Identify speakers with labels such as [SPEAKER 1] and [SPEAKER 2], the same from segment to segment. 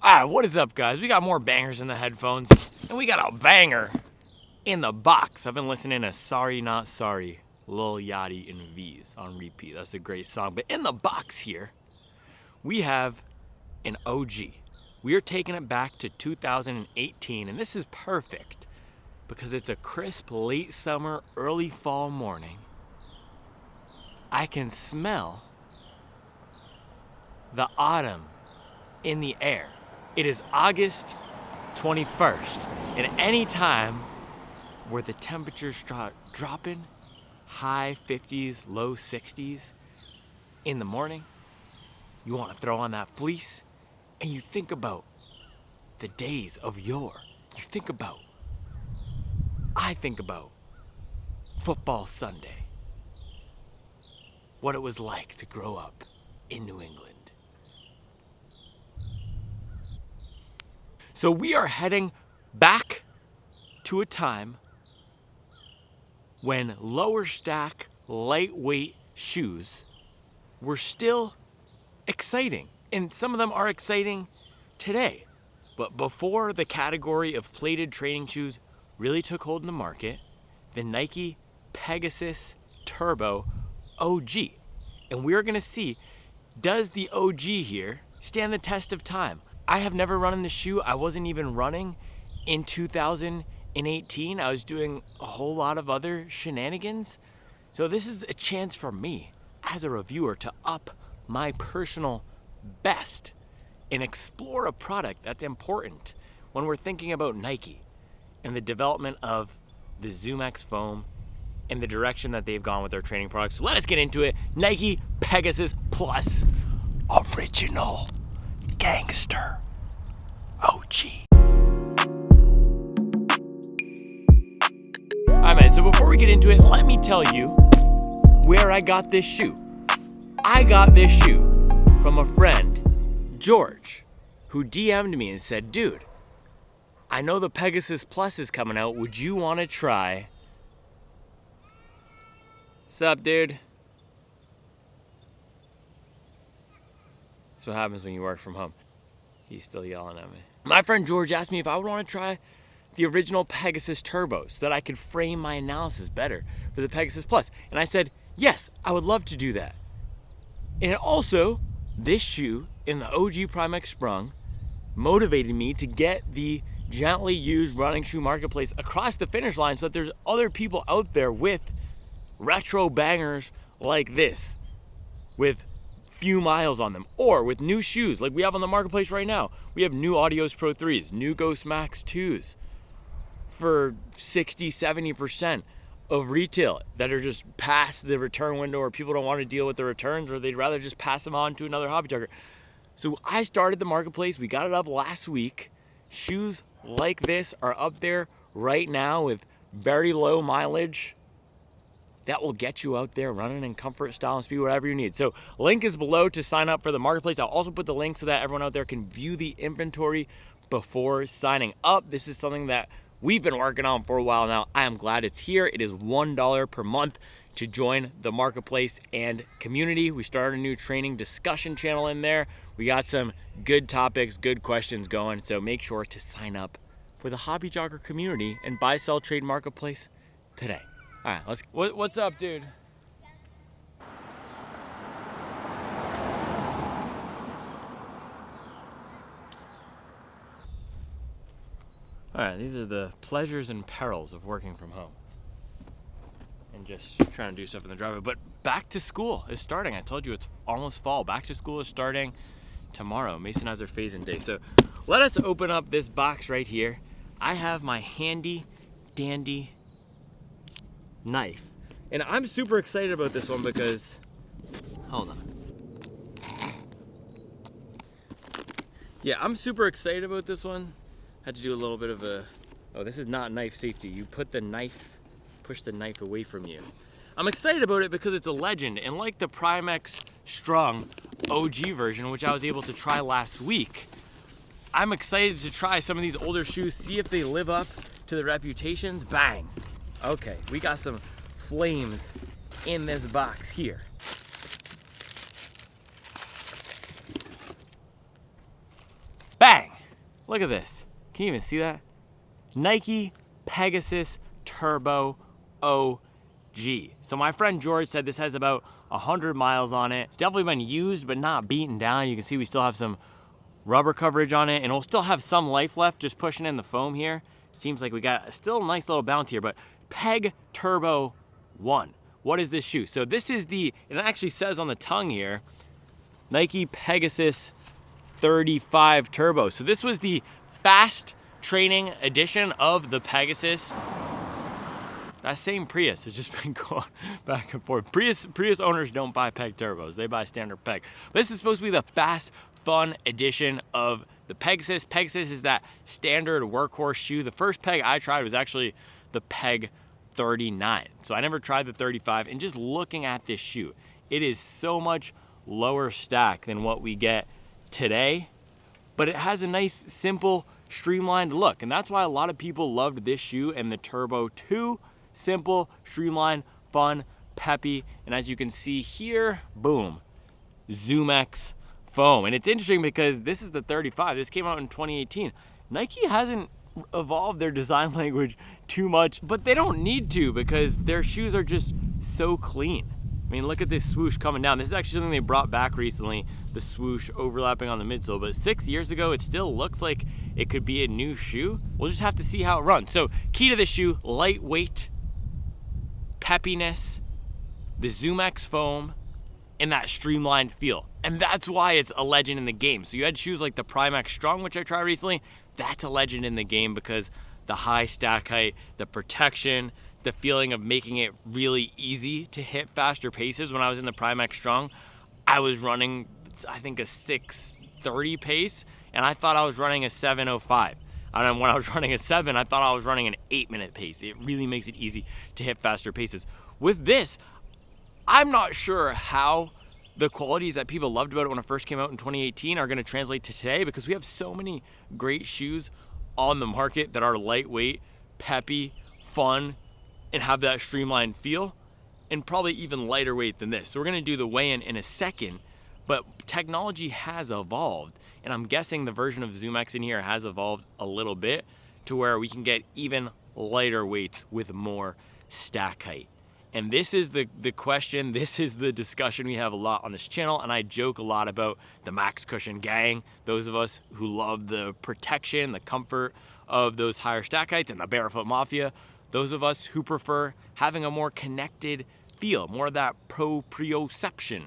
[SPEAKER 1] Alright, what is up, guys? We got more bangers in the headphones, and we got a banger in the box. I've been listening to Sorry Not Sorry, Lil Yachty and V's on repeat. That's a great song. But in the box here, we have an OG. We are taking it back to 2018, and this is perfect because it's a crisp late summer, early fall morning. I can smell the autumn in the air. It is August 21st, and any time where the temperatures start dropping, high 50s, low 60s in the morning, you want to throw on that fleece, and you think about the days of yore. I think about football Sunday, what it was like to grow up in New England. So we are heading back to a time when lower stack, lightweight shoes were still exciting. And some of them are exciting today. But before the category of plated training shoes really took hold in the market, the Nike Pegasus Turbo OG. And we're gonna see, does the OG here stand the test of time? I have never run in the shoe. I wasn't even running in 2018. I was doing a whole lot of other shenanigans. So this is a chance for me as a reviewer to up my personal best and explore a product that's important when we're thinking about Nike and the development of the ZoomX foam and the direction that they've gone with their training products. So let us get into it. Nike Pegasus Plus Original Gangster OG. Alright, man, so before we get into it, let me tell you where I got this shoe. I got this shoe from a friend, George, who DM'd me and said, dude, I know the Pegasus Plus is coming out. Would you want to try? What's up, dude? That's what happens when you work from home. He's still yelling at me. My friend George asked me if I would want to try the original Pegasus Turbo so that I could frame my analysis better for the Pegasus Plus. And I said, yes, I would love to do that. And also, this shoe in the OG Prime X Sprung motivated me to get the gently used running shoe marketplace across the finish line so that there's other people out there with retro bangers like this, with few miles on them, or with new shoes like we have on the marketplace right now. We have new Audios Pro 3s, new Ghost Max 2s for 60-70% of retail that are just past the return window, or people don't want to deal with the returns, or they'd rather just pass them on to another hobby jogger. So I started the marketplace. We got it up last week. Shoes like this are up there right now with very low mileage that will get you out there running in comfort, style, and speed, whatever you need. So link is below to sign up for the marketplace. I'll also put the link so that everyone out there can view the inventory before signing up. This is something that we've been working on for a while now. I am glad it's here. It is $1 per month to join the marketplace and community. We started a new training discussion channel in there. We got some good topics, good questions going. So make sure to sign up for the hobby jogger community and buy, sell, trade marketplace today. All right, what's up, dude? All right, these are the pleasures and perils of working from home and just trying to do stuff in the driveway. But back to school is starting. I told you it's almost fall. Back to school is starting tomorrow. Mason has their phase-in day. So let us open up this box right here. I have my handy dandy knife. And I'm super excited about this one because, hold on. Yeah, I'm super excited about this one. Had to do a little bit of a, oh, this is not knife safety. You put the knife, push the knife away from you. I'm excited about it because it's a legend. And like the Prime X Strung OG version, which I was able to try last week, I'm excited to try some of these older shoes, see if they live up to the reputations. Bang. Okay, we got some flames in this box here. Bang! Look at this. Can you even see that? Nike Pegasus Turbo OG. So my friend George said this has about 100 miles on it. It's definitely been used, but not beaten down. You can see we still have some rubber coverage on it, and it'll still have some life left just pushing in the foam here. Seems like we got still a nice little bounce here, but Peg Turbo 1. What is this shoe? So this is it actually says on the tongue here, Nike Pegasus 35 Turbo. So this was the fast training edition of the Pegasus. That same Prius has just been going back and forth. Prius owners don't buy Peg Turbos. They buy standard Peg. This is supposed to be the fast, fun edition of the Pegasus. Pegasus is that standard workhorse shoe. The first Peg I tried was actually the Peg 39. So I never tried the 35. And just looking at this shoe, it is so much lower stack than what we get today, but it has a nice, simple, streamlined look. And that's why a lot of people loved this shoe and the Turbo 2. Simple, streamlined, fun, peppy. And as you can see here, boom, ZoomX foam. And it's interesting because this is the 35. This came out in 2018. Nike hasn't evolved their design language too much, but they don't need to because their shoes are just so clean. I mean, look at this swoosh coming down. This is actually something they brought back recently, the swoosh overlapping on the midsole. But 6 years ago, it still looks like it could be a new shoe. We'll just have to see how it runs. So key to this shoe, lightweight, peppiness, the ZoomX foam, and that streamlined feel. And that's why it's a legend in the game. So you had shoes like the Primex Strong, which I tried recently. That's a legend in the game because the high stack height, the protection, the feeling of making it really easy to hit faster paces. When I was in the Primex Strong, I was running, I think, a 6:30 pace, and I thought I was running a 7:05. And when I was running a 7, I thought I was running an 8-minute pace. It really makes it easy to hit faster paces. With this, I'm not sure how the qualities that people loved about it when it first came out in 2018 are going to translate to today, because we have so many great shoes on the market that are lightweight, peppy, fun, and have that streamlined feel, and probably even lighter weight than this. So we're gonna do the weigh-in in a second, but technology has evolved, and I'm guessing the version of ZoomX in here has evolved a little bit to where we can get even lighter weights with more stack height. And this is the question, this is the discussion we have a lot on this channel, and I joke a lot about the Max Cushion gang, those of us who love the protection, the comfort of those higher stack heights, and the Barefoot Mafia, those of us who prefer having a more connected feel, more of that proprioception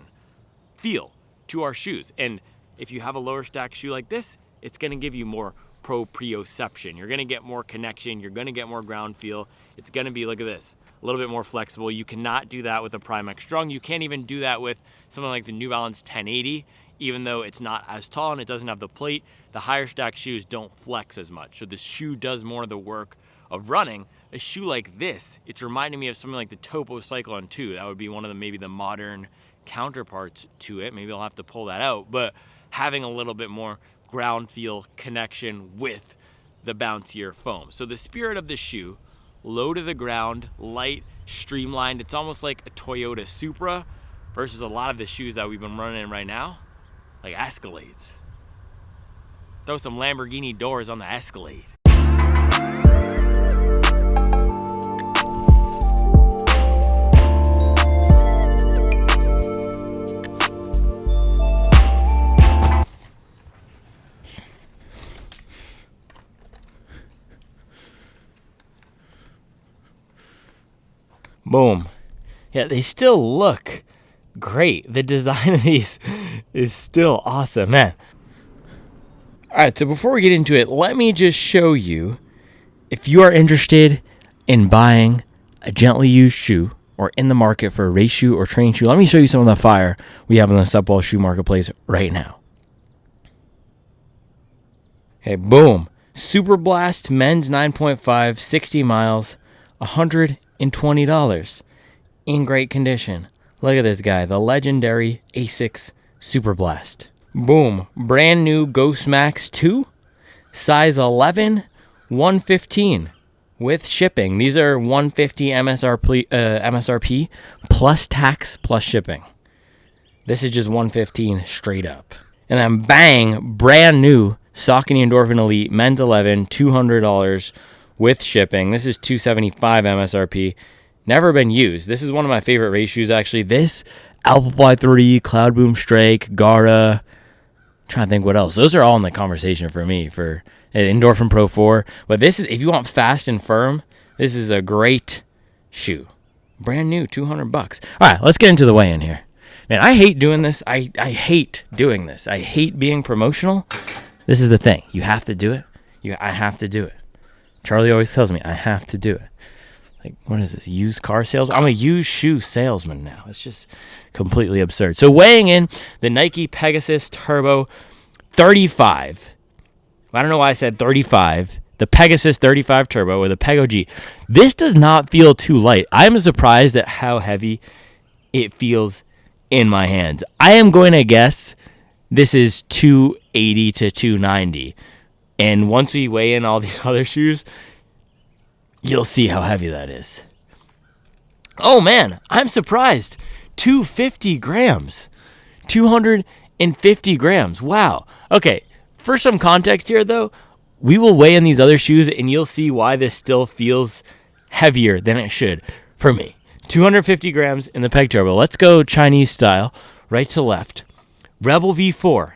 [SPEAKER 1] feel to our shoes. And if you have a lower stack shoe like this, it's gonna give you more proprioception. You're gonna get more connection, you're gonna get more ground feel. It's gonna be, look at this, a little bit more flexible. You cannot do that with a Primex Strong. You can't even do that with something like the New Balance 1080, even though it's not as tall and it doesn't have the plate. The higher stack shoes don't flex as much. So the shoe does more of the work of running. A shoe like this, it's reminding me of something like the Topo Cyclone 2. That would be one of the maybe the modern counterparts to it. Maybe I'll have to pull that out, but having a little bit more ground feel connection with the bouncier foam. So the spirit of the shoe, low to the ground, light, streamlined. It's almost like a Toyota Supra versus a lot of the shoes that we've been running in right now, like Escalades. Throw some Lamborghini doors on the Escalade. Boom. Yeah, they still look great. The design of these is still awesome, man. All right, so before we get into it, let me just show you, if you are interested in buying a gently used shoe or in the market for a race shoe or training shoe, let me show you some of the fire we have on the Stepwell Shoe Marketplace right now. Okay, boom. Super Blast men's 9.5, 60 miles, $120 in great condition. Look at this guy, the legendary Asics Super Blast. Boom, brand new Ghost Max 2, size 11, $115 with shipping. These are $150 MSRP plus tax plus shipping. This is just $115 straight up. And then bang, brand new Saucony Endorphin Elite Men's 11, $200 with shipping. This is $275 MSRP. Never been used. This is one of my favorite race shoes, actually. This, Alphafly 3, Cloud Boom Strike, Gara. I'm trying to think what else. Those are all in the conversation for me for Endorphin Pro 4. But this is, if you want fast and firm, this is a great shoe. Brand new, $200. All right, let's get into the weigh-in here. Man, I hate doing this. I hate doing this. I hate being promotional. This is the thing. You have to do it. I have to do it. Charlie always tells me I have to do it. Like, what is this? Used car salesman? I'm a used shoe salesman now. It's just completely absurd. So weighing in, the Nike Pegasus Turbo 35. I don't know why I said 35. The Pegasus 35 Turbo, or the Peg OG. This does not feel too light. I'm surprised at how heavy it feels in my hands. I am going to guess this is 280 to 290. And once we weigh in all these other shoes, you'll see how heavy that is. Oh man, I'm surprised. 250 grams. 250 grams. Wow. Okay, for some context here though, we will weigh in these other shoes and you'll see why this still feels heavier than it should for me. 250 grams in the Peg Turbo. Let's go Chinese style, right to left. Rebel V4,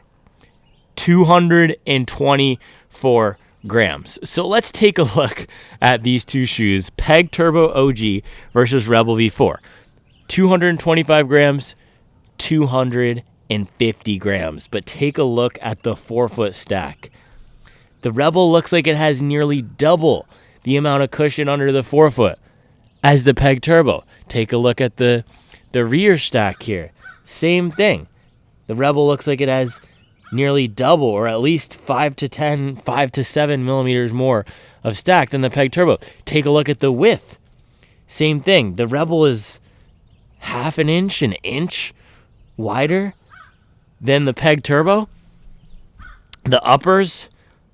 [SPEAKER 1] 224 grams. So let's take a look at these two shoes, Peg Turbo OG versus Rebel V4. 225 grams, 250 grams. But take a look at the forefoot stack. The Rebel looks like it has nearly double the amount of cushion under the forefoot as the Peg Turbo. Take a look at the rear stack here. Same thing. The Rebel looks like it has nearly double, or at least 5 to 7 millimeters more of stack than the Peg Turbo. Take a look at the width. Same thing. The Rebel is half an inch wider than the Peg Turbo. The uppers,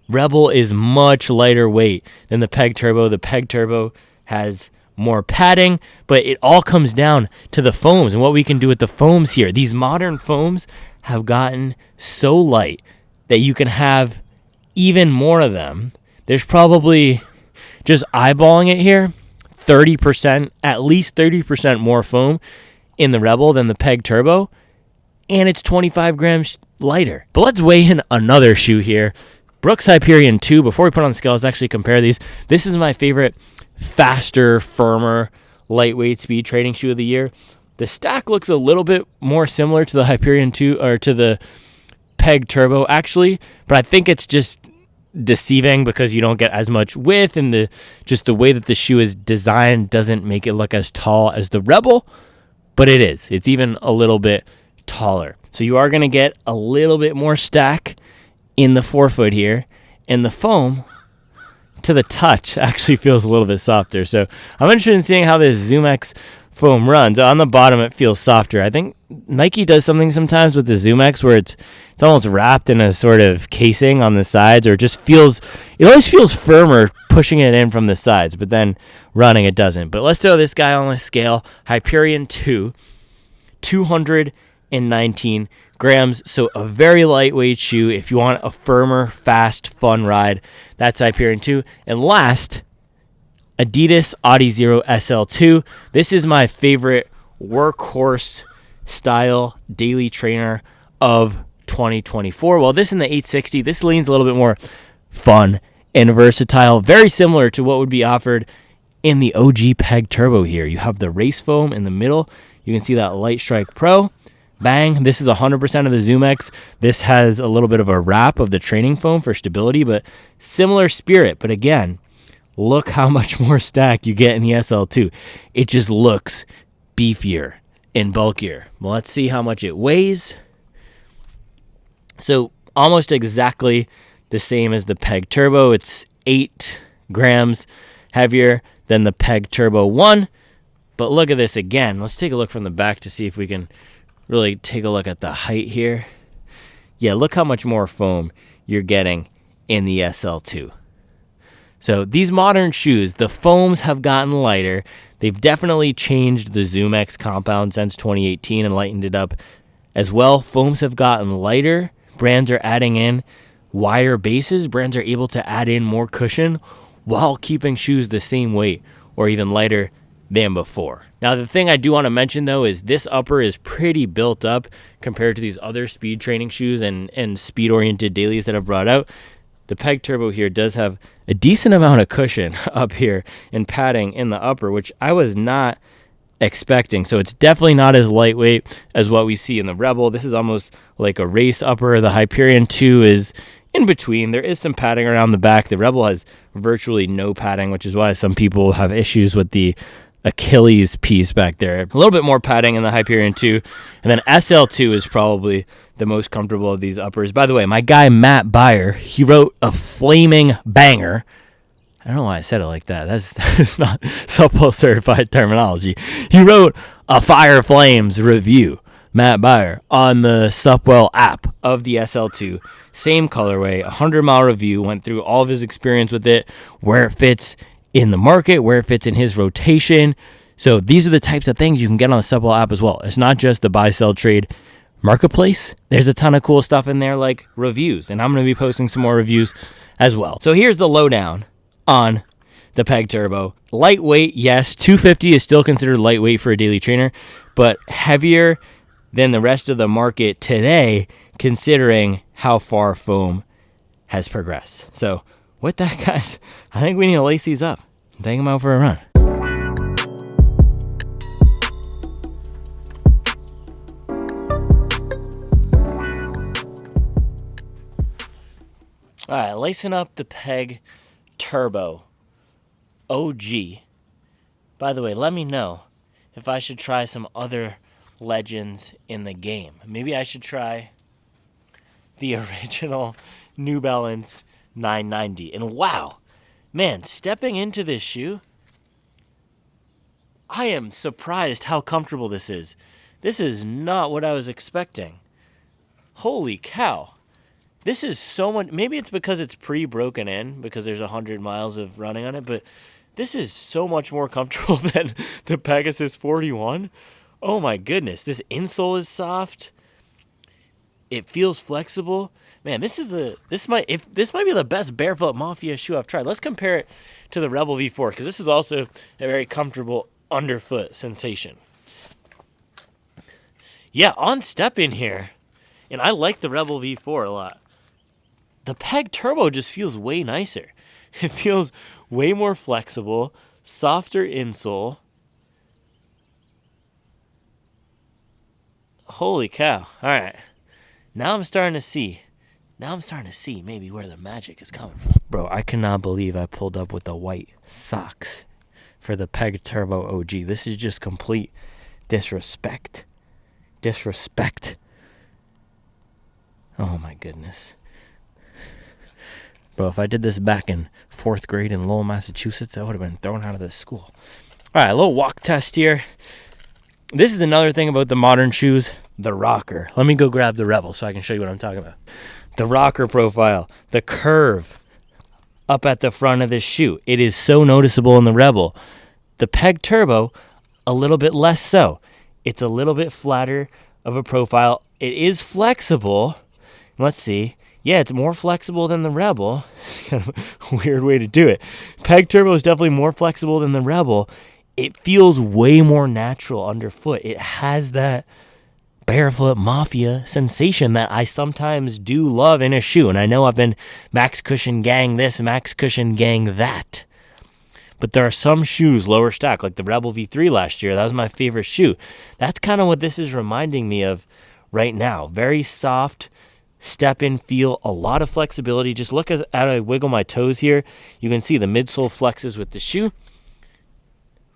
[SPEAKER 1] Rebel is much lighter weight than the Peg Turbo. The Peg Turbo has more padding, but it all comes down to the foams and what we can do with the foams here. These modern foams have gotten so light that you can have even more of them. There's probably, just eyeballing it here, 30%, at least 30% more foam in the Rebel than the Peg Turbo, and it's 25 grams lighter. But let's weigh in another shoe here. Brooks Hyperion 2. Before we put on the scale, let's actually compare these. This is my favorite faster, firmer, lightweight speed training shoe of the year. The stack looks a little bit more similar to the Hyperion 2 or to the Peg Turbo actually, but I think it's just deceiving because you don't get as much width, and the way that the shoe is designed doesn't make it look as tall as the Rebel, but it is. It's even a little bit taller. So you are going to get a little bit more stack in the forefoot here, and the foam to the touch actually feels a little bit softer. So I'm interested in seeing how this ZoomX foam runs. On the bottom, it feels softer. I think Nike does something sometimes with the ZoomX where it's almost wrapped in a sort of casing on the sides, or it always feels firmer pushing it in from the sides, but then running it doesn't. But let's throw this guy on the scale. Hyperion 2, 219 grams, so a very lightweight shoe. If you want a firmer, fast, fun ride, that's Hyperion 2. And last, Adidas Adizero SL2. This is my favorite workhorse style daily trainer of 2024. Well, this in the 860, this leans a little bit more fun and versatile, very similar to what would be offered in the OG Peg Turbo here. You have the race foam in the middle. You can see that Light Strike Pro. Bang. This is 100% of the ZoomX. This has a little bit of a wrap of the training foam for stability, but similar spirit. But again, look how much more stack you get in the SL2. It just looks beefier and bulkier. Well, let's see how much it weighs. So almost exactly the same as the Peg Turbo. It's 8 grams heavier than the Peg Turbo 1. But look at this again. Let's take a look from the back to see if we can really take a look at the height here. Yeah, look how much more foam you're getting in the SL2. So these modern shoes, the foams have gotten lighter. They've definitely changed the ZoomX compound since 2018 and lightened it up as well. Foams have gotten lighter. Brands are adding in wider bases, brands are able to add in more cushion while keeping shoes the same weight or even lighter than before. Now, the thing I do want to mention, though, is this upper is pretty built up compared to these other speed training shoes and speed-oriented dailies that I've brought out. The Peg Turbo here does have a decent amount of cushion up here and padding in the upper, which I was not expecting. So it's definitely not as lightweight as what we see in the Rebel. This is almost like a race upper. The Hyperion 2 is in between. There is some padding around the back. The Rebel has virtually no padding, which is why some people have issues with the Achilles piece back there. A little bit more padding in the Hyperion 2. And then SL2 is probably the most comfortable of these uppers. By the way, my guy Matt Beyer, he wrote a flaming banger. I don't know why I said it like that. That's not Supwell certified terminology. He wrote a Fire Flames review, Matt Beyer, on the Supwell app of the SL2. Same colorway, 100-mile review, went through all of his experience with it, where it fits in the market, where it fits in his rotation. So these are the types of things you can get on the Supwell app as well. It's not just the buy, sell, trade marketplace. There's a ton of cool stuff in there like reviews, and I'm going to be posting some more reviews as well. So here's the lowdown on the Peg Turbo. Lightweight, yes. 250 is still considered lightweight for a daily trainer, but heavier than the rest of the market today, considering how far foam has progressed. So with that, guys, I think we need to lace these up and take them out for a run. All right, lacing up the Peg Turbo OG. By the way, let me know if I should try some other legends in the game. Maybe I should try the original New Balance 990. And wow, man, stepping into this shoe, I am surprised how comfortable this is. This is not what I was expecting. Holy cow. This is so much. Maybe it's because it's pre-broken in, because there's 100 miles of running on it, but this is so much more comfortable than the Pegasus 41. Oh my goodness. This insole is soft. It feels flexible. Man, this might be the best barefoot Mafia shoe I've tried. Let's compare it to the Rebel V4, because this is also a very comfortable underfoot sensation. Yeah, on step in here, and I like the Rebel V4 a lot. The Peg Turbo just feels way nicer. It feels way more flexible, softer insole. Holy cow. All right. Now I'm starting to see maybe where the magic is coming from. Bro, I cannot believe I pulled up with the white socks for the Peg Turbo OG. This is just complete disrespect. Oh my goodness. Bro, if I did this back in 4th grade in Lowell, Massachusetts, I would have been thrown out of this school. All right, a little walk test here. This is another thing about the modern shoes, the rocker. Let me go grab the Rebel so I can show you what I'm talking about. The rocker profile, the curve up at the front of this shoe. It is so noticeable in the Rebel. The Peg Turbo, a little bit less so. It's a little bit flatter of a profile. It is flexible. Let's see. Yeah, it's more flexible than the Rebel. It's kind of a weird way to do it. Peg Turbo is definitely more flexible than the Rebel. It feels way more natural underfoot. It has that barefoot Mafia sensation that I sometimes do love in a shoe. And I know I've been max cushion gang this, max cushion gang that. But there are some shoes lower stack, like the Rebel V3 last year. That was my favorite shoe. That's kind of what this is reminding me of right now. Very soft, step-in feel, a lot of flexibility. Just look as I wiggle my toes here. You can see the midsole flexes with the shoe.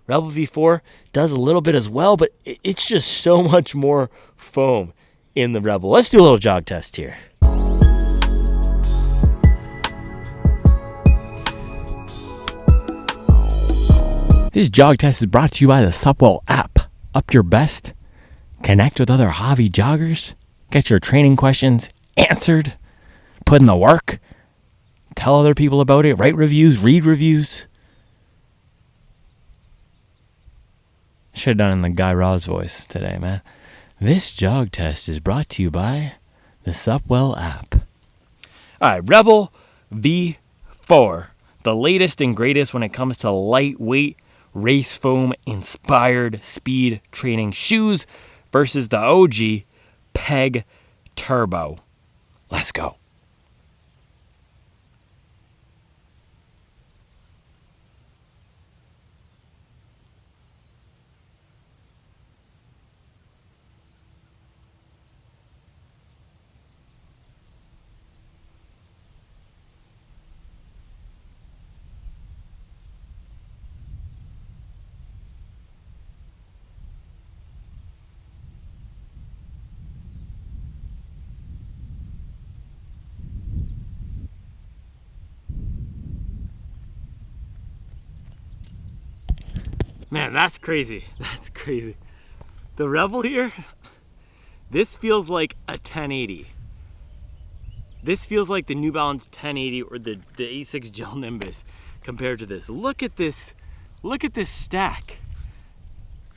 [SPEAKER 1] Rebel V4 does a little bit as well, but it's just so much more foam in the Rebel. Let's do a little jog test here. This jog test is brought to you by the Supwell app. Up your best, connect with other hobby joggers, get your training questions answered, put in the work, tell other people about it, write reviews, read reviews. Should have done it in the Guy Raz voice today, man. This jog test is brought to you by the Supwell app. All right, Rebel V4, the latest and greatest when it comes to lightweight race foam inspired speed training shoes versus the OG Peg Turbo. Let's go. Man, that's crazy. That's crazy. The Rebel here, this feels like a 1080. This feels like the New Balance 1080 or the A6 Gel Nimbus compared to this. Look at this stack.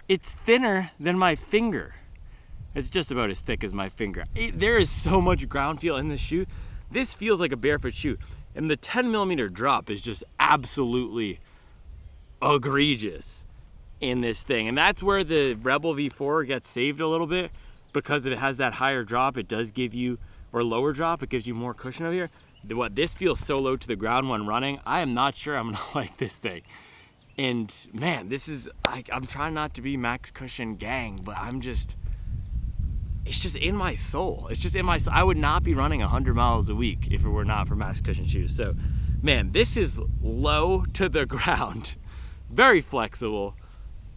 [SPEAKER 1] It's thinner than my finger. It's just about as thick as my finger. There is so much ground feel in this shoe. This feels like a barefoot shoe. And the 10mm drop is just absolutely egregious in this thing. And that's where the Rebel V4 gets saved a little bit, because it has that higher drop. It does give you, or lower drop, it gives you more cushion over here. This feels so low to the ground when running. I am not sure I'm gonna like this thing. And man, this is, I'm trying not to be max cushion gang, but it's just in my soul. It's just in my soul. I would not be running 100 miles a week if it were not for max cushion shoes. So man, this is low to the ground, very flexible.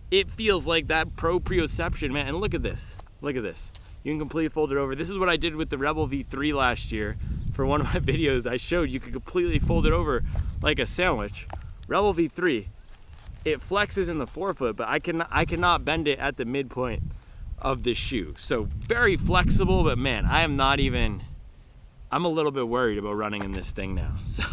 [SPEAKER 1] It feels like that proprioception, man. And look at this. Look at this. You can completely fold it over. This is what I did with the Rebel V3 last year. For one of my videos, I showed you could completely fold it over like a sandwich. Rebel V3, it flexes in the forefoot, but I cannot bend it at the midpoint of the shoe. So very flexible, but man, I'm a little bit worried about running in this thing now. So,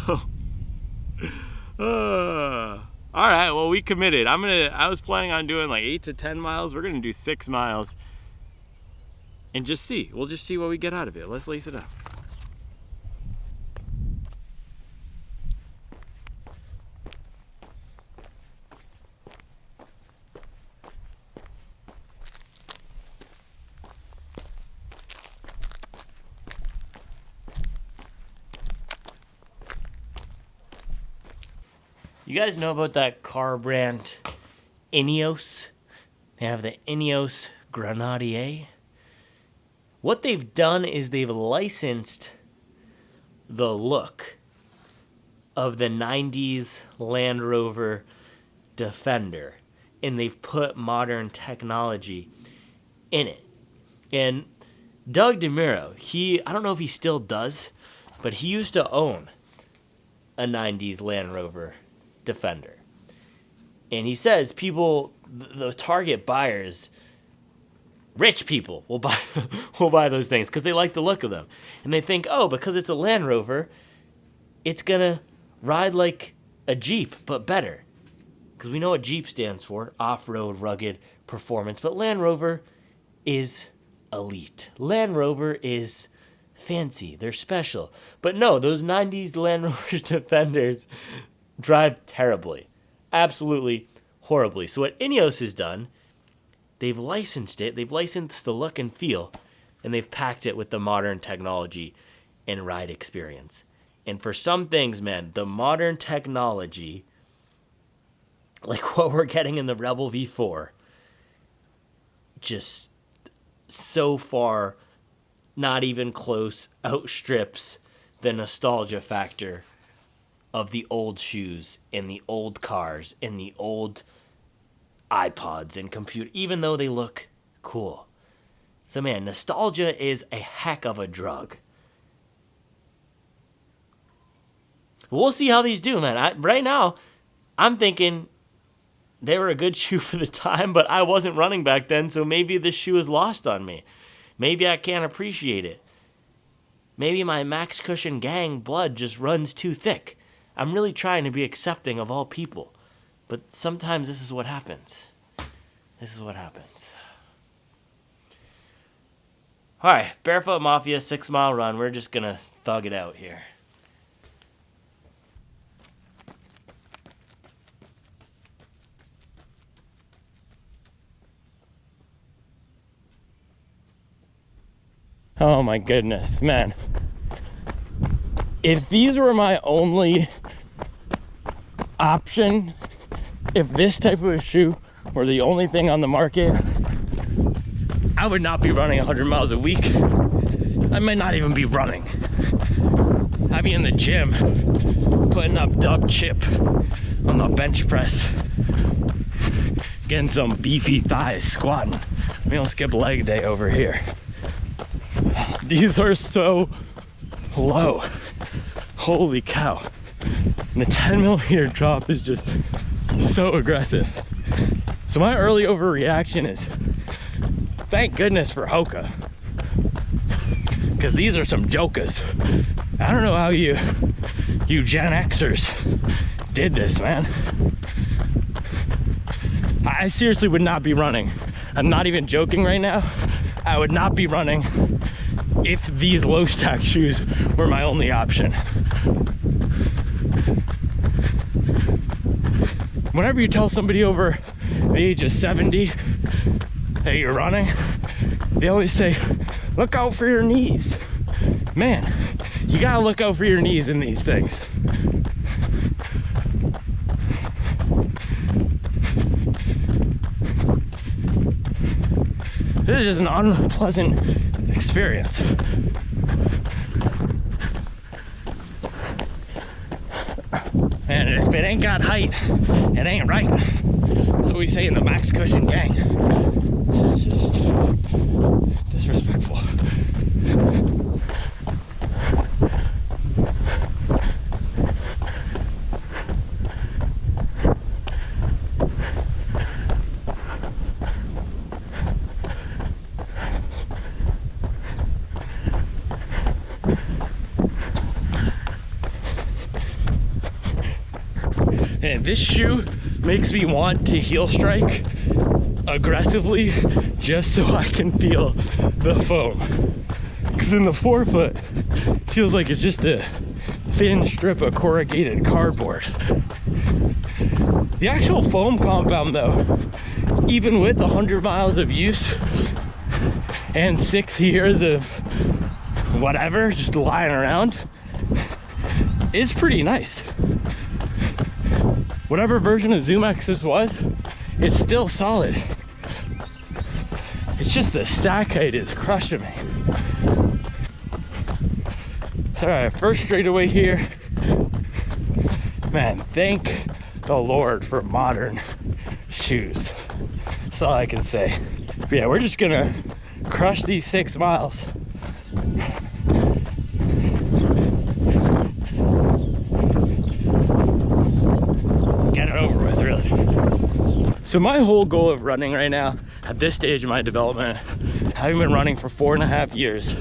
[SPEAKER 1] all right, well, we committed. I was planning on doing like 8 to 10 miles. We're gonna do 6 miles and just see. We'll just see what we get out of it. Let's lace it up. You guys know about that car brand Ineos? They have the Ineos Grenadier. What they've done is they've licensed the look of the 90s Land Rover Defender, and they've put modern technology in it. And Doug DeMuro, I don't know if he still does, but he used to own a 90s Land Rover Defender. And he says the target buyers, rich people, will buy those things because they like the look of them. And they think, oh, because it's a Land Rover, it's going to ride like a Jeep, but better. Because we know what Jeep stands for, off-road, rugged, performance. But Land Rover is elite. Land Rover is fancy. They're special. But no, those 90s Land Rover Defenders drive terribly. Absolutely horribly. So what Ineos has done, they've licensed it. They've licensed the look and feel, and they've packed it with the modern technology and ride experience. And for some things, man, the modern technology, like what we're getting in the Rebel V4, just so far not even close outstrips the nostalgia factor of the old shoes and the old cars and the old iPods and computer, even though they look cool. So man, nostalgia is a heck of a drug. We'll see how these do, man. Right now, I'm thinking they were a good shoe for the time, but I wasn't running back then, so maybe this shoe is lost on me. Maybe I can't appreciate it. Maybe my Max Cushion gang blood just runs too thick. I'm really trying to be accepting of all people, but sometimes this is what happens. This is what happens. All right, Barefoot Mafia 6 mile run. We're just gonna thug it out here. Oh my goodness, man. If these were my only option, if this type of a shoe were the only thing on the market, I would not be running 100 miles a week. I might not even be running. I'd be in the gym putting up dub chip on the bench press, getting some beefy thighs, squatting. We don't skip leg day over here. These are so low. Holy cow. And the 10mm drop is just so aggressive. So my early overreaction is, thank goodness for Hoka, because these are some jokers. I don't know how you Gen Xers did this, man. I seriously would not be running. I'm not even joking right now. I would not be running if these low stack shoes were my only option. Whenever you tell somebody over the age of 70 that you're running, they always say, look out for your knees. Man, you gotta look out for your knees in these things. This is just an unpleasant experience. And if it ain't got height, it ain't right. That's what we say in the Max Cushion gang. This is just disrespectful. And this shoe makes me want to heel strike aggressively just so I can feel the foam. Because in the forefoot, it feels like it's just a thin strip of corrugated cardboard. The actual foam compound though, even with 100 miles of use and 6 years of whatever, just lying around, is pretty nice. Whatever version of ZoomX this was, it's still solid. It's just the stack height is crushing me. All right, first straightaway here. Man, thank the Lord for modern shoes. That's all I can say. But yeah, we're just gonna crush these 6 miles. Get it over with, really. So my whole goal of running right now, at this stage of my development, having been running for 4.5 years,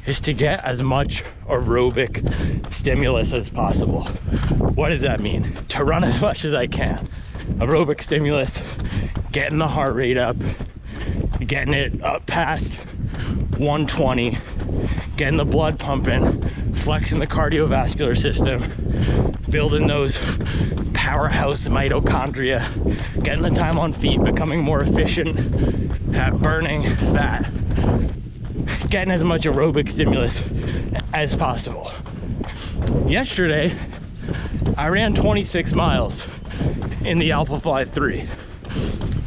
[SPEAKER 1] is to get as much aerobic stimulus as possible. What does that mean? To run as much as I can. Aerobic stimulus, getting the heart rate up, getting it up past 120, getting the blood pumping, flexing the cardiovascular system, building those powerhouse mitochondria, getting the time on feet, becoming more efficient at burning fat, getting as much aerobic stimulus as possible. Yesterday, I ran 26 miles in the Alpha Fly 3,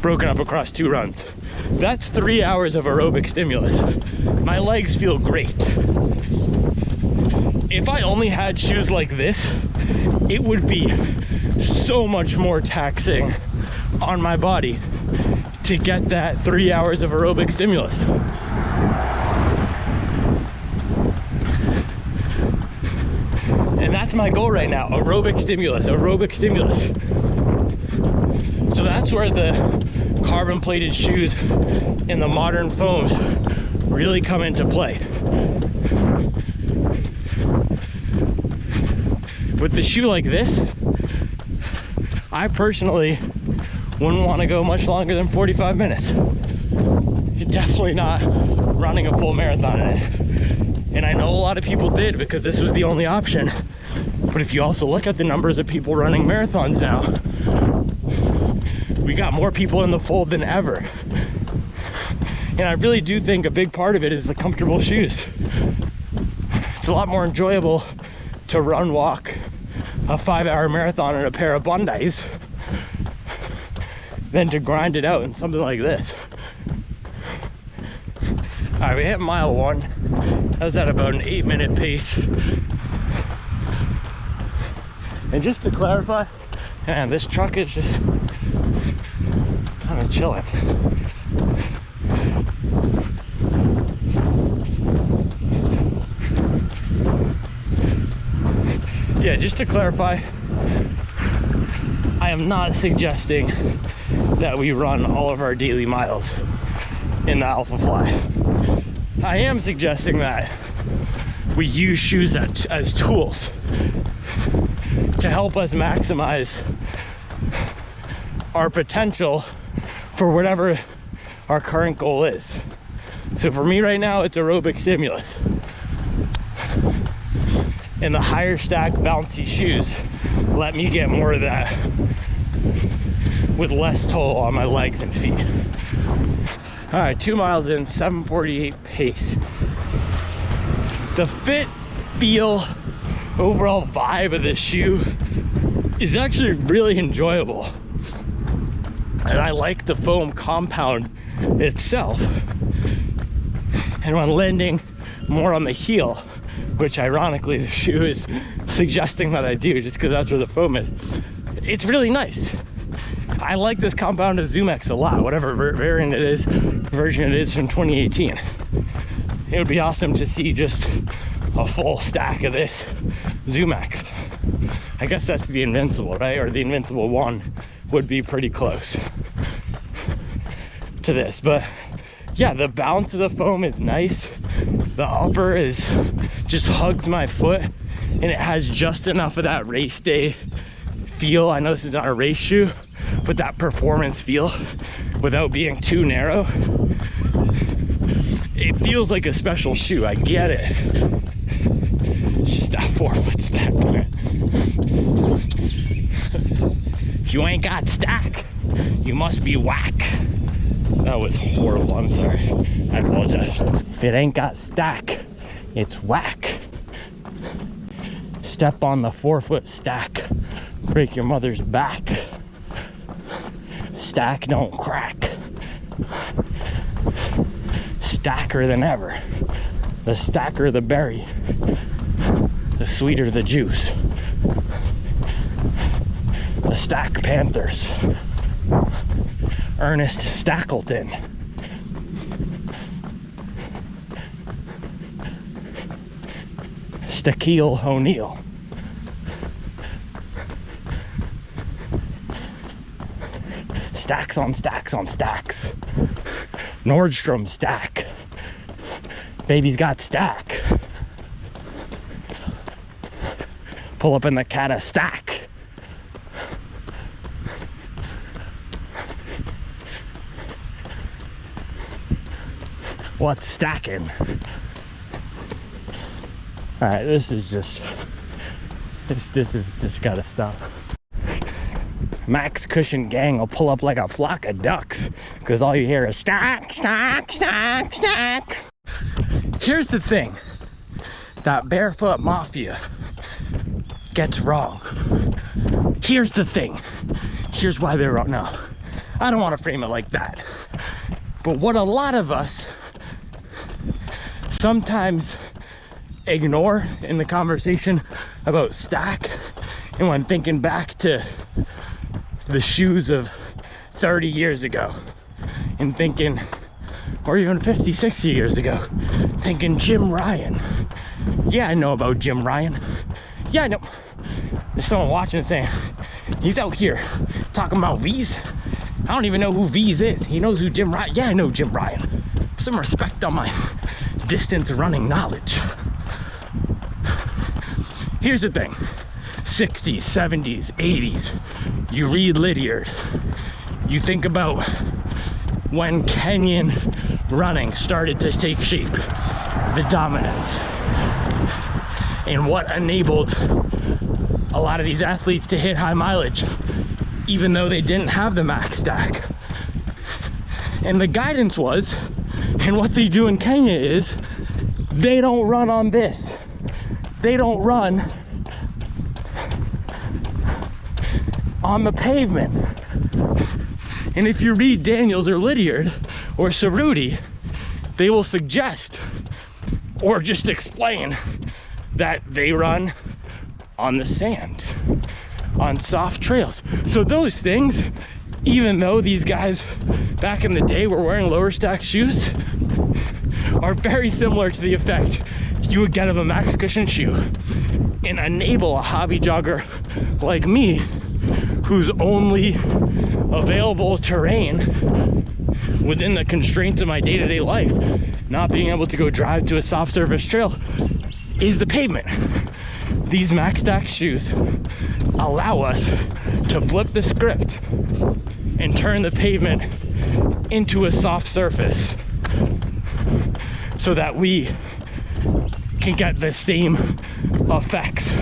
[SPEAKER 1] broken up across 2 runs. That's 3 hours of aerobic stimulus. My legs feel great. If I only had shoes like this, it would be so much more taxing on my body to get that 3 hours of aerobic stimulus. And that's my goal right now, aerobic stimulus, aerobic stimulus. So that's where the carbon plated shoes and the modern foams really come into play. With the shoe like this, I personally wouldn't want to go much longer than 45 minutes. You're definitely not running a full marathon in it. And I know a lot of people did because this was the only option. But if you also look at the numbers of people running marathons now, we got more people in the fold than ever. And I really do think a big part of it is the comfortable shoes. It's a lot more enjoyable to run walk a 5-hour marathon in a pair of Bundis than to grind it out in something like this. All right, we hit mile 1. That was at about an 8-minute pace. And just to clarify, man, this truck is just kind of chilling. Yeah, just to clarify, I am not suggesting that we run all of our daily miles in the Alpha Fly. I am suggesting that we use shoes as tools to help us maximize our potential for whatever our current goal is. So for me right now, it's aerobic stimulus. And the higher stack bouncy shoes let me get more of that with less toll on my legs and feet. All right, 2 miles in, 7:48 pace. The fit, feel, overall vibe of this shoe is actually really enjoyable. And I like the foam compound itself. And when landing more on the heel, which ironically the shoe is suggesting that I do just because that's where the foam is, it's really nice. I like this compound of ZoomX a lot, whatever version it is from 2018. It would be awesome to see just a full stack of this ZoomX. I guess that's the Invincible, right? Or the Invincible 1 would be pretty close to this. But yeah, the bounce of the foam is nice. The upper is just hugs my foot, and it has just enough of that race day feel. I know this is not a race shoe, but that performance feel without being too narrow. It feels like a special shoe, I get it. It's just that 4-foot stack. If you ain't got stack, you must be whack. That was horrible, I'm sorry. I apologize. If it ain't got stack, it's whack. Step on the 4-foot stack, break your mother's back. Stack don't crack. Stacker than ever. The stacker the berry, the sweeter the juice. The Stack Panthers. Ernest Stackleton. Shaquille O'Neal. Stacks on stacks on stacks. Nordstrom stack. Baby's got stack. Pull up in the Cata stack. What's stacking? All right, this is just gotta stop. Max Cushion gang will pull up like a flock of ducks because all you hear is stack, stack, stack, stack. Here's the thing that Barefoot Mafia gets wrong. Here's the thing. Here's why they're wrong. No, I don't want to frame it like that. But what a lot of us sometimes ignore in the conversation about stack, and when thinking back to the shoes of 30 years ago and thinking, or even 50, 60 years ago, thinking Jim Ryan. Yeah, I know about Jim Ryan. Yeah, I know. There's someone watching and saying, he's out here talking about V's. I don't even know who V's is. He knows who Jim Ryan. Yeah, I know Jim Ryan. Some respect on my distance running knowledge. Here's the thing. 60s, 70s, 80s, you read Lydiard, you think about when Kenyan running started to take shape, the dominance, and what enabled a lot of these athletes to hit high mileage, even though they didn't have the max stack. And the guidance was And what they do in Kenya is they don't run on this. They don't run on the pavement. And if you read Daniels or Lydiard or Cerruti, they will suggest or just explain that they run on the sand, on soft trails. So those things, even though these guys back in the day were wearing lower stack shoes, are very similar to the effect you would get of a max cushion shoe and enable a hobby jogger like me, whose only available terrain within the constraints of my day-to-day life, not being able to go drive to a soft surface trail, is the pavement. These max stack shoes allow us to flip the script and turn the pavement into a soft surface so that we can get the same effects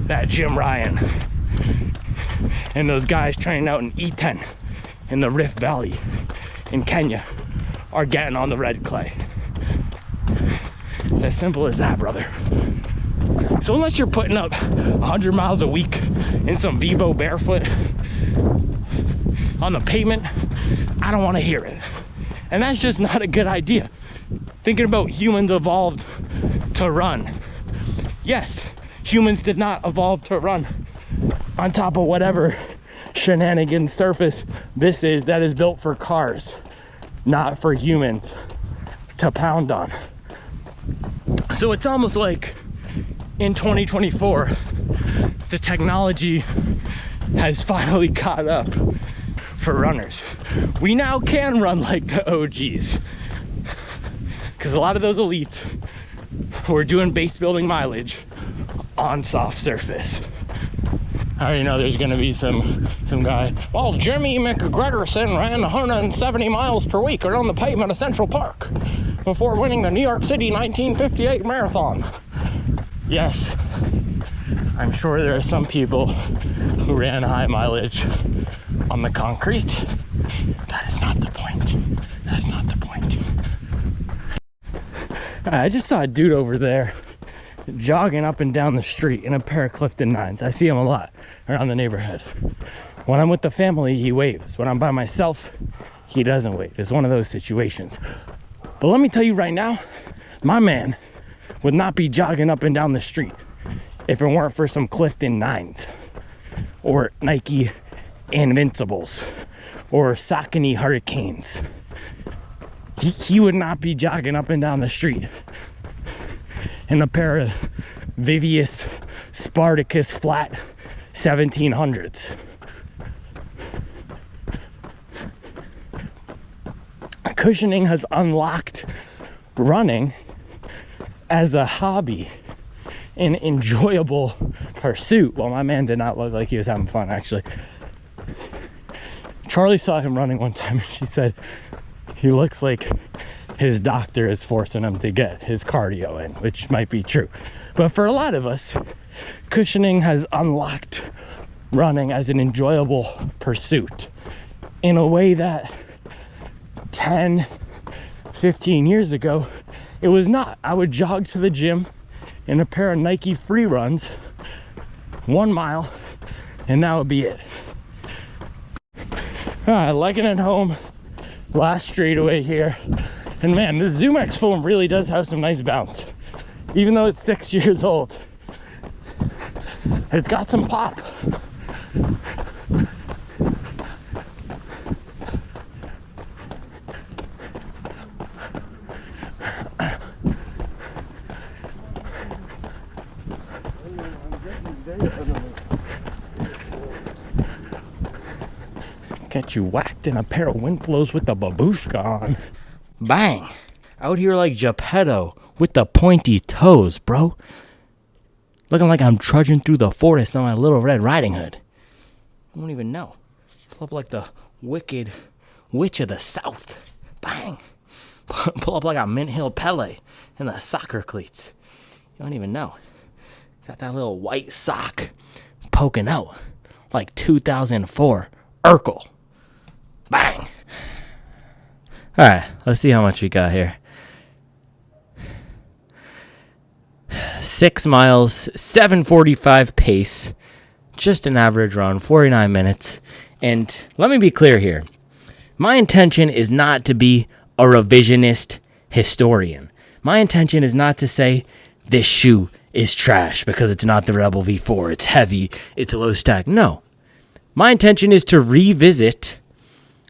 [SPEAKER 1] that Jim Ryan and those guys training out in E10 in the Rift Valley in Kenya are getting on the red clay. It's as simple as that, brother. So unless you're putting up 100 miles a week in some Vivo barefoot on the pavement, I don't want to hear it. And that's just not a good idea. Thinking about humans evolved to run. Yes, humans did not evolve to run on top of whatever shenanigan surface this is that is built for cars, not for humans to pound on. So it's almost like in 2024, the technology has finally caught up for runners. We now can run like the OGs, because a lot of those elites were doing base building mileage on soft surface. I already know there's gonna be some guy, well, Jimmy McGregorson ran 170 miles per week around the pavement of Central Park before winning the New York City 1958 marathon. Yes, I'm sure there are some people who ran high mileage on the concrete. That is not the point. That is not the point. I just saw a dude over there jogging up and down the street in a pair of Clifton 9s. I see him a lot around the neighborhood. When I'm with the family, he waves. When I'm by myself, he doesn't wave. It's one of those situations. But let me tell you right now, my man would not be jogging up and down the street if it weren't for some Clifton 9s or Nike Invincibles or Saucony Hurricanes. He would not be jogging up and down the street in a pair of Vivius Spartacus flat 1700s. Cushioning has unlocked running as a hobby, an enjoyable pursuit. Well, my man did not look like he was having fun, actually. Charlie saw him running one time and she said he looks like his doctor is forcing him to get his cardio in, which might be true. But for a lot of us, cushioning has unlocked running as an enjoyable pursuit in a way that 10, 15 years ago, it was not. I would jog to the gym in a pair of Nike free runs, 1 mile, and that would be it. All right, liking it home, last straightaway here. And man, this ZoomX foam really does have some nice bounce. Even though it's 6 years old, it's got some pop. Get you whacked in a pair of Winflows with the babushka on. Bang! Out here like Geppetto with the pointy toes, bro. Looking like I'm trudging through the forest on my little Red Riding Hood. I don't even know. Pull up like the wicked witch of the South. Bang! Pull up like a Mint Hill Pele in the soccer cleats. You don't even know. Got that little white sock poking out like 2004 Urkel. Bang!
[SPEAKER 2] All right, let's see how much we got here. 6 miles, 7:45 pace, just an average run, 49 minutes. And let me be clear here. My intention is not to be a revisionist historian. My intention is not to say this shoe is trash because it's not the Rebel V4, it's heavy, it's a low stack. No. My intention is to revisit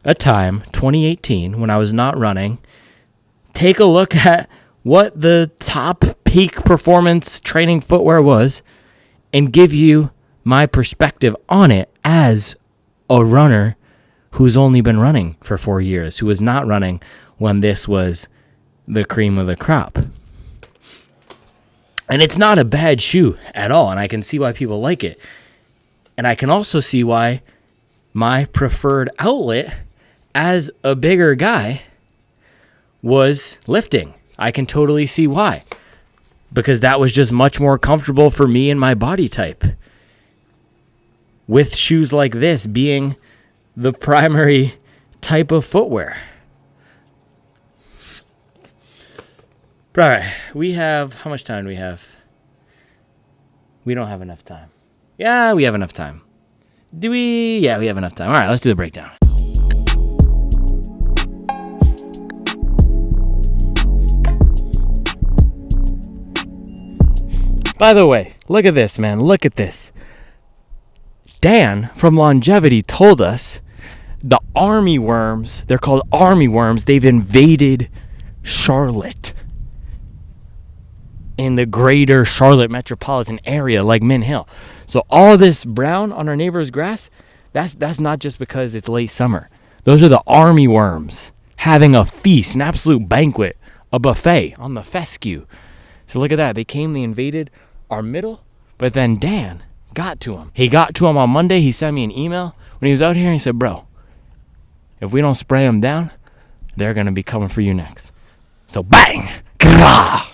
[SPEAKER 2] a time, 2018, when I was not running, take a look at what the top peak performance training footwear was, and give you my perspective on it as a runner who's only been running for 4 years, who was not running when this was the cream of the crop. And it's not a bad shoe at all, and I can see why people like it. And I can also see why my preferred outlet as a bigger guy was lifting. I can totally see why. Because that was just much more comfortable for me and my body type. With shoes like this being the primary type of footwear. All right, we have, how much time do we have? We don't have enough time. Yeah, we have enough time. Do we? Yeah, we have enough time. All right, let's do the breakdown. By the way, look at this, man. Look at this. Dan from Longevity told us the army worms, they're called army worms, they've invaded Charlotte. In the greater Charlotte metropolitan area, like Mint Hill. So all this brown on our neighbor's grass, that's not just because it's late summer. Those are the army worms having a feast, an absolute banquet, a buffet on the fescue. So look at that. They came, they invaded our middle, but then Dan got to them. He got to them on Monday. He sent me an email when he was out here. He said, bro, if we don't spray them down, they're going to be coming for you next. So bang! Grah!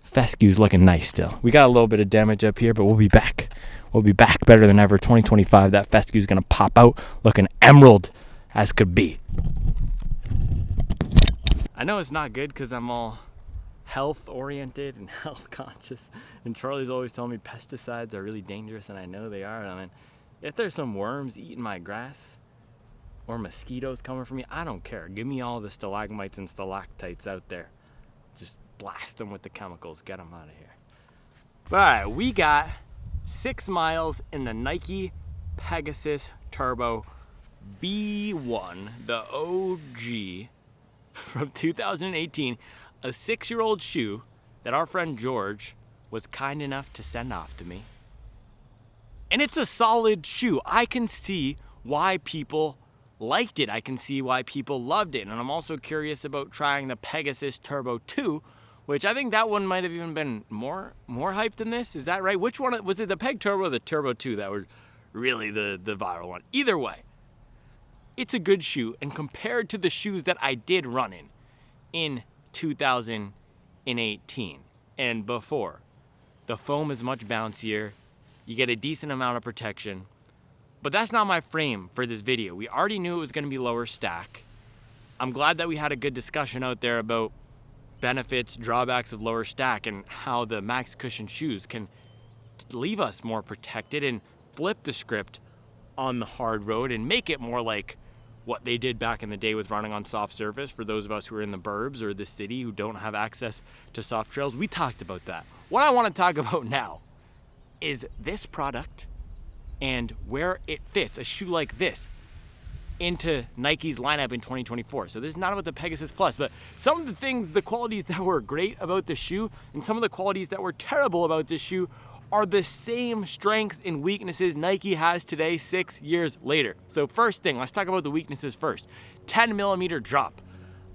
[SPEAKER 2] Fescue's looking nice still. We got a little bit of damage up here, but we'll be back. We'll be back better than ever. 2025, that fescue's going to pop out looking emerald as could be. I know it's not good because I'm all health oriented and health conscious, and Charlie's always telling me pesticides are really dangerous, and I know they are. I mean, if there's some worms eating my grass or mosquitoes coming for me, I don't care. Give me all the stalagmites and stalactites out there. Just blast them with the chemicals, get them out of here. All right, we got 6 miles in the Nike Pegasus Turbo B1, the OG from 2018, a 6-year-old shoe that our friend George was kind enough to send off to me. And it's a solid shoe. I can see why people liked it. I can see why people loved it. And I'm also curious about trying the Pegasus Turbo 2, which I think that one might have even been more hyped than this. Is that right? Which one was it, the Peg Turbo or the Turbo 2 that were really the viral one? Either way, it's a good shoe, and compared to the shoes that I did run in 2018 and before, the foam is much bouncier. You get a decent amount of protection. But that's not my frame for this video. We already knew it was going to be lower stack. I'm glad that we had a good discussion out there about benefits, drawbacks of lower stack, and how the max cushion shoes can leave us more protected and flip the script on the hard road and make it more like what they did back in the day with running on soft surface for those of us who are in the burbs or the city who don't have access to soft trails. We talked about that. What I want to talk about now is this product and where it fits, a shoe like this, into Nike's lineup in 2024. So this is not about the Pegasus Plus, but some of the things, the qualities that were great about the shoe and some of the qualities that were terrible about this shoe are the same strengths and weaknesses Nike has today 6 years later. So first thing, let's talk about the weaknesses first. 10 millimeter drop.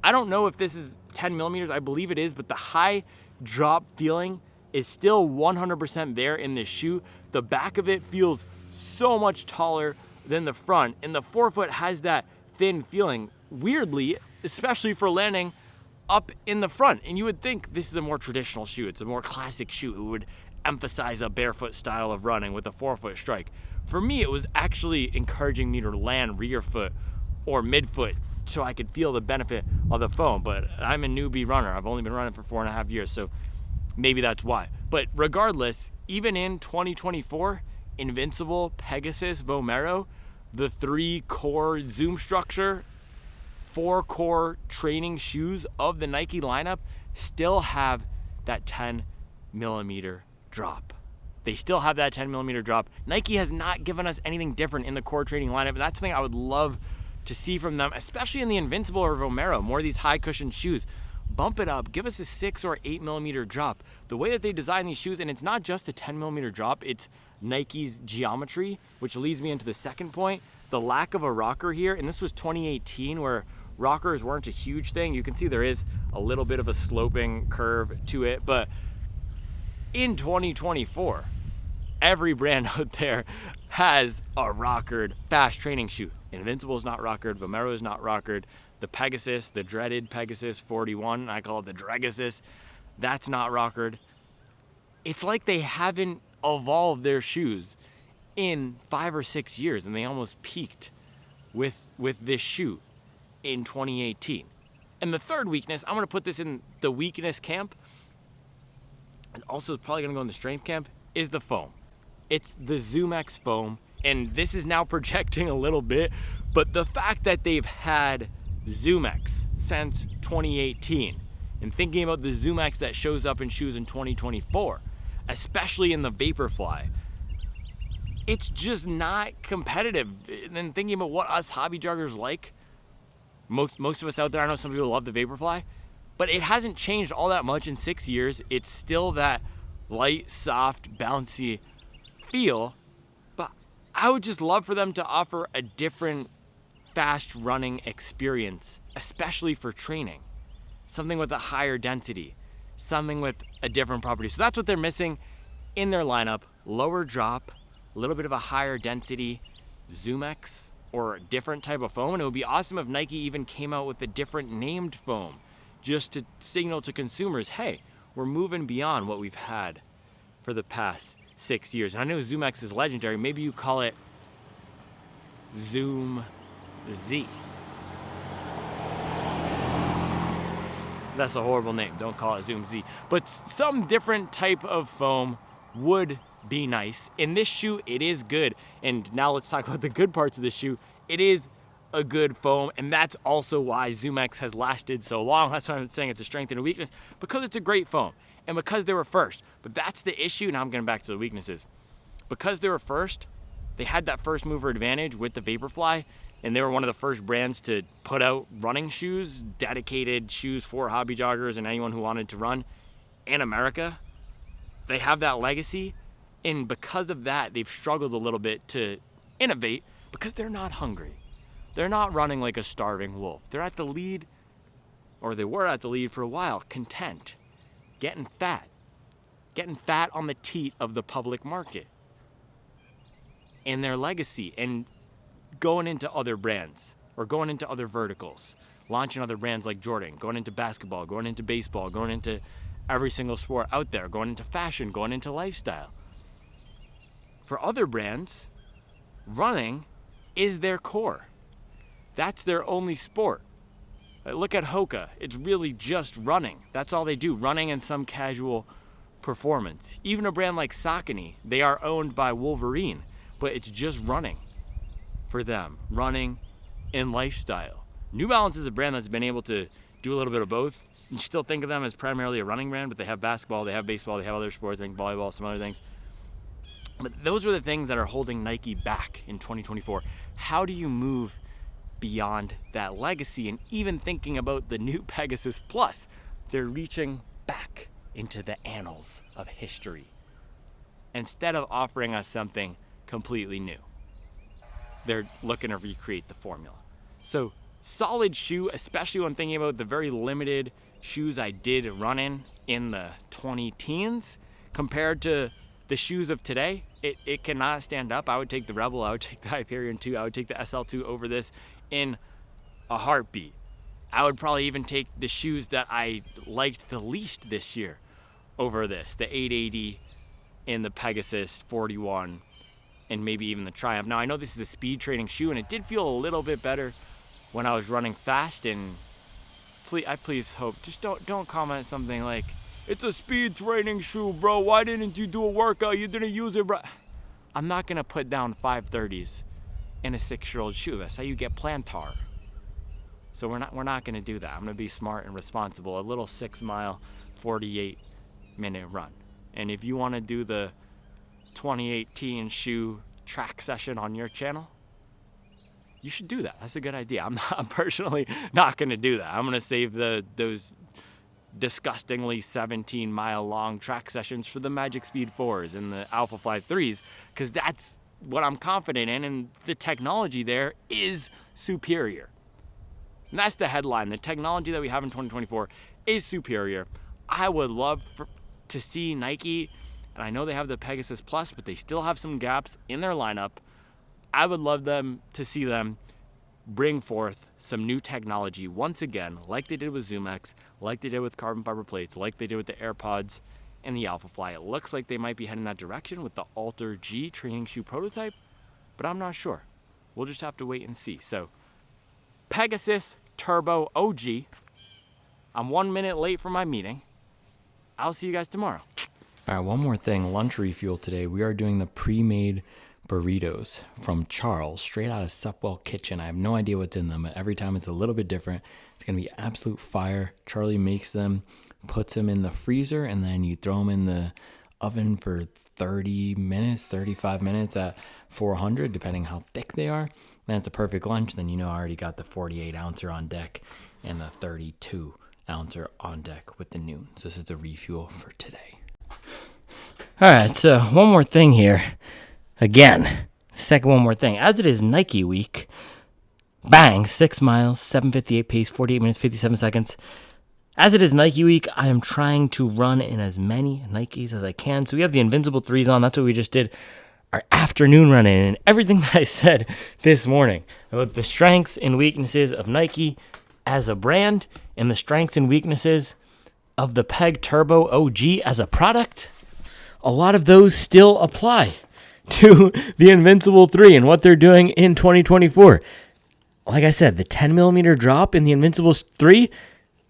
[SPEAKER 2] I don't know if this is 10 millimeters, I believe it is, but the high drop feeling is still 100% there in this shoe. The back of it feels so much taller than the front, and the forefoot has that thin feeling, weirdly, especially for landing up in the front. And you would think this is a more traditional shoe, it's a more classic shoe, it would emphasize a barefoot style of running with a forefoot strike. For me, it was actually encouraging me to land rear foot or midfoot so I could feel the benefit of the foam. But I'm a newbie runner. I've only been running for 4.5 years, so maybe that's why. But regardless, even in 2024, Invincible, Pegasus, Vomero, the 3-core Zoom structure, 4-core training shoes of the Nike lineup still have that 10 millimeter drop. They still have that 10 millimeter drop. Nike has not given us anything different in the core training lineup, and that's something I would love to see from them, especially in the Invincible or Vomero, more of these high cushion shoes. Bump it up, give us a 6 or 8 millimeter drop. The way that they design these shoes, and it's not just a 10 millimeter drop, it's Nike's geometry, which leads me into the second point, the lack of a rocker here. And this was 2018 where rockers weren't a huge thing. You can see there is a little bit of a sloping curve to it, but in 2024, every brand out there has a rockered fast training shoe. Invincible is not rockered, Vomero is not rockered. The Pegasus, the dreaded Pegasus 41, I call it the Dregasus, that's not rockered. It's like they haven't evolved their shoes in 5 or 6 years, and they almost peaked with this shoe in 2018. And the third weakness, I'm gonna put this in the weakness camp, and also probably gonna go in the strength camp, is the foam. It's the ZoomX foam, and this is now projecting a little bit, but the fact that they've had ZoomX since 2018, and thinking about the ZoomX that shows up in shoes in 2024, especially in the Vaporfly, it's just not competitive. And then thinking about what us hobby joggers like, most of us out there, I know some people love the Vaporfly, but it hasn't changed all that much in 6 years. It's still that light, soft, bouncy feel, but I would just love for them to offer a different fast running experience, especially for training. Something with a higher density, something with a different property. So that's what they're missing in their lineup. Lower drop, a little bit of a higher density ZoomX or a different type of foam. And it would be awesome if Nike even came out with a different named foam, just to signal to consumers, hey, we're moving beyond what we've had for the past 6 years. And I know ZoomX is legendary. Maybe you call it Zoom Z. That's a horrible name. Don't call it Zoom Z. But some different type of foam would be nice. In this shoe, it is good. And now let's talk about the good parts of the shoe. It is a good foam, and that's also why ZoomX has lasted so long. That's why I'm saying it's a strength and a weakness, because it's a great foam and because they were first. But that's the issue. Now I'm getting back to the weaknesses. Because they were first, they had that first mover advantage with the Vaporfly, and they were one of the first brands to put out running shoes, dedicated shoes for hobby joggers and anyone who wanted to run in America. They have that legacy, and because of that, they've struggled a little bit to innovate because they're not hungry. They're not running like a starving wolf. They're at the lead, or they were at the lead for a while, content, getting fat on the teat of the public market. And their legacy, and going into other brands or going into other verticals, launching other brands like Jordan, going into basketball, going into baseball, going into every single sport out there, going into fashion, going into lifestyle. For other brands, running is their core. That's their only sport. Look at Hoka. It's really just running. That's all they do, running and some casual performance. Even a brand like Saucony, they are owned by Wolverine, but it's just running for them, running and lifestyle. New Balance is a brand that's been able to do a little bit of both. You still think of them as primarily a running brand, but they have basketball, they have baseball, they have other sports, I think volleyball, some other things. But those are the things that are holding Nike back in 2024. How do you move beyond that legacy? And even thinking about the new Pegasus Plus, they're reaching back into the annals of history instead of offering us something completely new. They're looking to recreate the formula. So solid shoe, especially when thinking about the very limited shoes I did run in the 20-teens compared to the shoes of today. It cannot stand up. I would take the Rebel, I would take the Hyperion 2, I would take the SL2 over this in a heartbeat. I would probably even take the shoes that I liked the least this year over this, the 880 and the Pegasus 41, and maybe even the Triumph. Now I know this is a speed training shoe, and it did feel a little bit better when I was running fast. And please hope, just don't comment something like, it's a speed training shoe, bro. Why didn't you do a workout? You didn't use it right. I'm not gonna put down 530s in a 6-year-old shoe. That's how you get plantar. So we're not gonna do that. I'm gonna be smart and responsible. A little 6-mile, 48-minute run. And if you want to do the 2018 shoe track session on your channel, you should do that. That's a good idea. I'm personally not gonna do that. I'm gonna save those disgustingly 17-mile long track sessions for the Magic Speed 4s and the Alpha Fly 3s, because that's what I'm confident in, and the technology there is superior. And that's the headline. The technology that we have in 2024 is superior. I would love to see Nike, and I know they have the Pegasus Plus, but they still have some gaps in their lineup. I would love to see them bring forth some new technology once again, like they did with ZoomX, like they did with carbon fiber plates, like they did with the AirPods and the Alpha Fly. It looks like they might be heading that direction with the Alter G training shoe prototype, but I'm not sure. We'll just have to wait and see. So, Pegasus Turbo OG. I'm 1 minute late for my meeting. I'll see you guys tomorrow.
[SPEAKER 1] All right, one more thing. Lunch refuel today. We are doing the pre-made burritos from Charles, straight out of Supwell Kitchen. I have no idea what's in them. Every time it's a little bit different. It's going to be absolute fire. Charlie makes them, puts them in the freezer, and then you throw them in the oven for 30 minutes, 35 minutes at 400, depending how thick they are. Then it's a perfect lunch. Then you know I already got the 48 ouncer on deck and the 32 ouncer on deck with the noon. So this is the refuel for today. All right, so one more thing here. Again, one more thing. As it is Nike week, bang, 6 miles, 7:58 pace, 48 minutes, 57 seconds. As it is Nike week, I am trying to run in as many Nikes as I can. So we have the Invincible 3s on. That's what we just did. Our afternoon run in, and everything that I said this morning about the strengths and weaknesses of Nike as a brand and the strengths and weaknesses of the Peg Turbo OG as a product, a lot of those still apply to the Invincible 3 and what they're doing in 2024. Like I said, the 10 millimeter drop in the Invincible 3,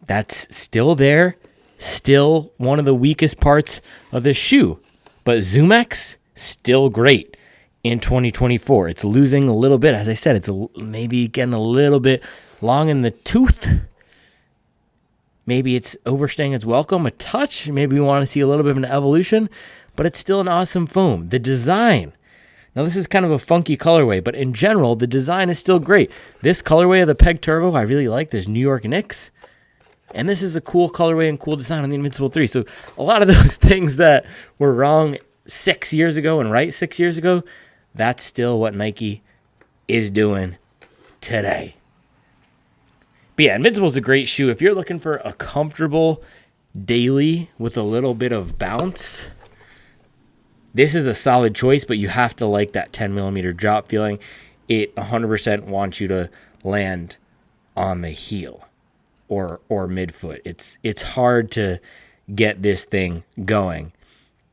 [SPEAKER 1] that's still there, still one of the weakest parts of this shoe. But ZoomX, still great in 2024. It's losing a little bit. As I said, it's maybe getting a little bit long in the tooth. Maybe it's overstaying its welcome a touch. Maybe we want to see a little bit of an evolution, but it's still an awesome foam. The design, now this is kind of a funky colorway, but in general, the design is still great. This colorway of the Peg Turbo, I really like. There's New York Knicks, and this is a cool colorway and cool design on the Invincible 3. So a lot of those things that were wrong 6 years ago and right 6 years ago, that's still what Nike is doing today. But yeah, Invincible is a great shoe. If you're looking for a comfortable daily with a little bit of bounce, this is a solid choice, but you have to like that 10 millimeter drop feeling. It 100% wants you to land on the heel or midfoot. It's hard to get this thing going.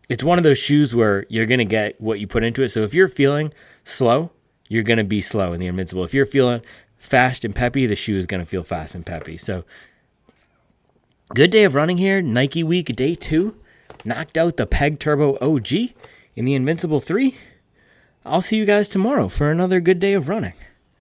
[SPEAKER 1] It's one of those shoes where you're going to get what you put into it. So if you're feeling slow, you're going to be slow in the Invincible. If you're feeling fast and peppy, the shoe is going to feel fast and peppy. So good day of running here. Nike week day 2. Knocked out the Peg Turbo OG in the Invincible 3. I'll see you guys tomorrow for another good day of running.